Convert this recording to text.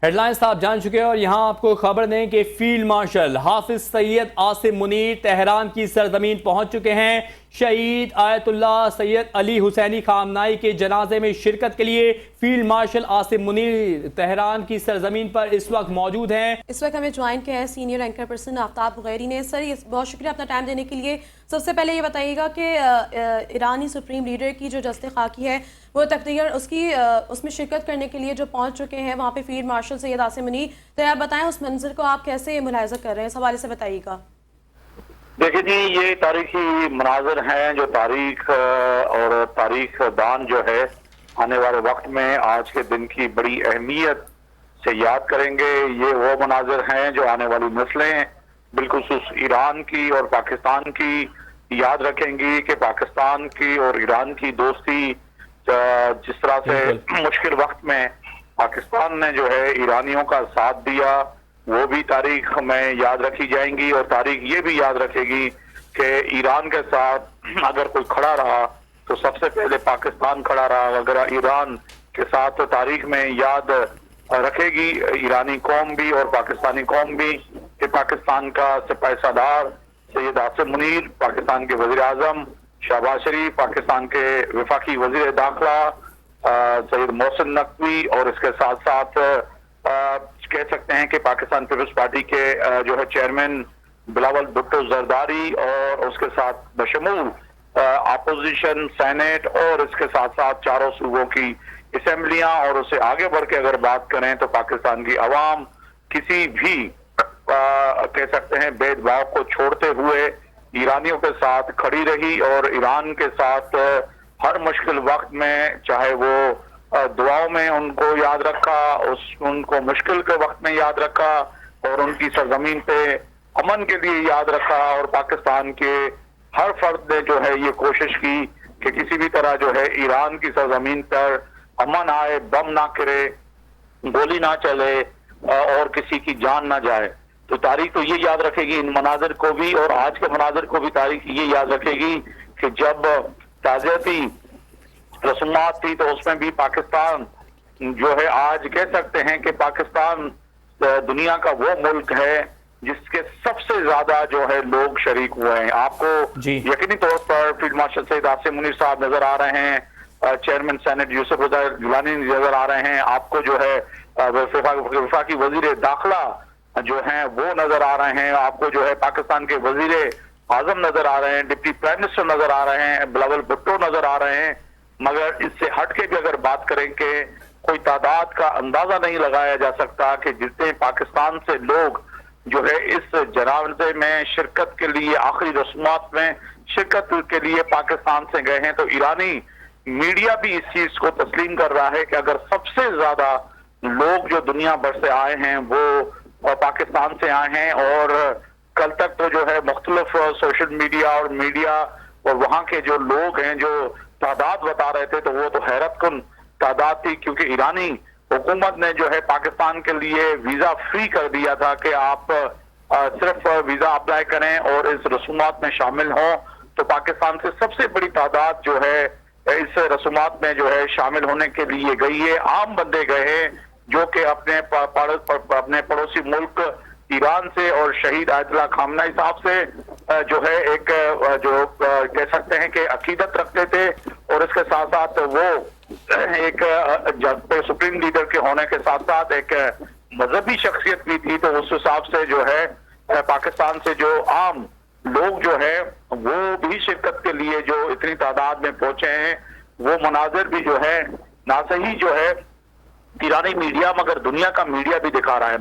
Headlines आप जान चुके हैं और यहां आपको खबर दें कि फील्ड मार्शल हाफिज सैयद आसिम मुनीर तेहरान की सरजमीन पहुंच चुके हैं। शहीद आयतुल्लाह सैयद अली हुसैनी खामनाई के जनाजे में शिरकत के लिए field marshal Asim Munir Tehran की सरजमीन पर इस वक्त मौजूद हैं। इस वक्त हमें ज्वाइन किया है सीनियर एंकर पर्सन आफ्ताब बुगैरी ने। सर बहुत शुक्रिया अपना टाइम देने के लिए। सबसे पहले ये बताइएगा कि ईरानी सुप्रीम लीडर की जो जस्ते खाकी है वो तकदीर उसमें शिरकत करने के लिए जो पहुंच चुके हैं वहाँ पे फील्ड मार्शल सैयद आसिम मुनीर, तो आप बताएं उस मंजर को आप कैसे मुलाहिजा कर रहे हैं, इस हवाले से बताइएगा। देखिए जी, ये तारीखी मनाजर हैं जो तारीख और तारीख दान जो है आने वाले वक्त में आज के दिन की बड़ी अहमियत से याद करेंगे। ये वो मनाजर हैं जो आने वाली नस्लें बिल्खुसूस ईरान की और पाकिस्तान की याद रखेंगी कि पाकिस्तान की और ईरान की दोस्ती जिस तरह से मुश्किल वक्त में पाकिस्तान ने जो है ईरानियों का साथ दिया वो भी तारीख में याद रखी जाएंगी। और तारीख ये भी याद रखेगी कि ईरान के साथ अगर कोई खड़ा रहा तो सबसे पहले पाकिस्तान खड़ा रहा। अगर ईरान के साथ तो तारीख में याद रखेगी ईरानी कौम भी और पाकिस्तानी कौम भी कि पाकिस्तान का सिपाही सालार सैयद आसिम मुनीर, पाकिस्तान के वजीर आजम शहबाज शरीफ, पाकिस्तान के वफाकी वजीर दाखिला सैयद मोहसिन नकवी और इसके साथ साथ कह सकते हैं कि पाकिस्तान पीपल्स पार्टी के जो है चेयरमैन बिलावल भुट्टो जरदारी और उसके साथ बशमूल अपोजिशन सेनेट और इसके साथ साथ चारों सूबों की असेंबलियां और उससे आगे बढ़ के अगर बात करें तो पाकिस्तान की अवाम किसी भी कह सकते हैं भेदभाव को छोड़ते हुए ईरानियों के साथ खड़ी रही और ईरान के साथ हर मुश्किल वक्त में चाहे वो दुआओं में उनको याद रखा, उनको मुश्किल के वक्त में याद रखा और उनकी सरजमीन पे अमन के लिए याद रखा। और पाकिस्तान के हर फर्द ने जो है ये कोशिश की कि किसी भी तरह जो है ईरान की सरजमीन पर अमन आए, बम ना गिरे, गोली ना चले और किसी की जान ना जाए। तो तारीख तो ये याद रखेगी इन मनाजिर को भी और आज के मनाजिर को भी तारीख ये याद रखेगी कि जब ताज़ियती रस्मात थी तो उसमें भी पाकिस्तान जो है आज कह सकते हैं कि पाकिस्तान दुनिया का वो मुल्क है जिसके सबसे ज्यादा जो है लोग शरीक हुए हैं। आपको यकीनी तौर पर फील्ड मार्शल सैयद आसिम मुनीर साहब नजर आ रहे हैं, चेयरमैन सेनेट यूसुफ रज़ा गिलानी नजर आ रहे हैं, आपको जो है वफाकी वजीर दाखिला जो हैं वो नजर आ रहे हैं, आपको जो है पाकिस्तान के वजीर आजम नजर आ रहे हैं, डिप्टी प्राइम मिनिस्टर नजर आ रहे हैं, बिलावल भुट्टो नजर आ रहे हैं। मगर इससे हट के भी अगर बात करें कि कोई तादाद का अंदाजा नहीं लगाया जा सकता कि जितने पाकिस्तान से लोग जो है इस जनाजे में शिरकत के लिए आखिरी रस्मात में शिरकत के लिए पाकिस्तान से गए हैं। तो ईरानी मीडिया भी इस चीज को तस्लीम कर रहा है कि अगर सबसे ज्यादा लोग जो दुनिया भर से आए हैं वो पाकिस्तान से आए हैं। और कल तक तो जो है मुख्तलिफ सोशल मीडिया और वहां के जो लोग हैं जो तादाद बता रहे थे तो वो तो हैरत कुन तादाद थी, क्योंकि ईरानी हुकूमत ने जो है पाकिस्तान के लिए वीजा फ्री कर दिया था कि आप सिर्फ वीजा अप्लाई करें और इस रसूमात में शामिल हों। तो पाकिस्तान से सबसे बड़ी तादाद जो है इस रसूमात में जो है शामिल होने के लिए गई है। आम बंदे गए हैं जो कि अपने पड़ोसी मुल्क ईरान से और शहीद आयतुल्लाह खामनाई साहब से जो है एक जो कह सकते हैं कि अकीदत रखते थे और इसके साथ साथ वो एक सुप्रीम लीडर के होने के साथ साथ एक मजहबी शख्सियत भी थी। तो उस हिसाब से जो है पाकिस्तान से जो आम लोग जो है वो भी शिरकत के लिए जो इतनी तादाद में पहुंचे हैं वो मनाजिर भी जो है ना सही जो है ईरानी मीडिया मगर दुनिया का मीडिया भी दिखा रहा है।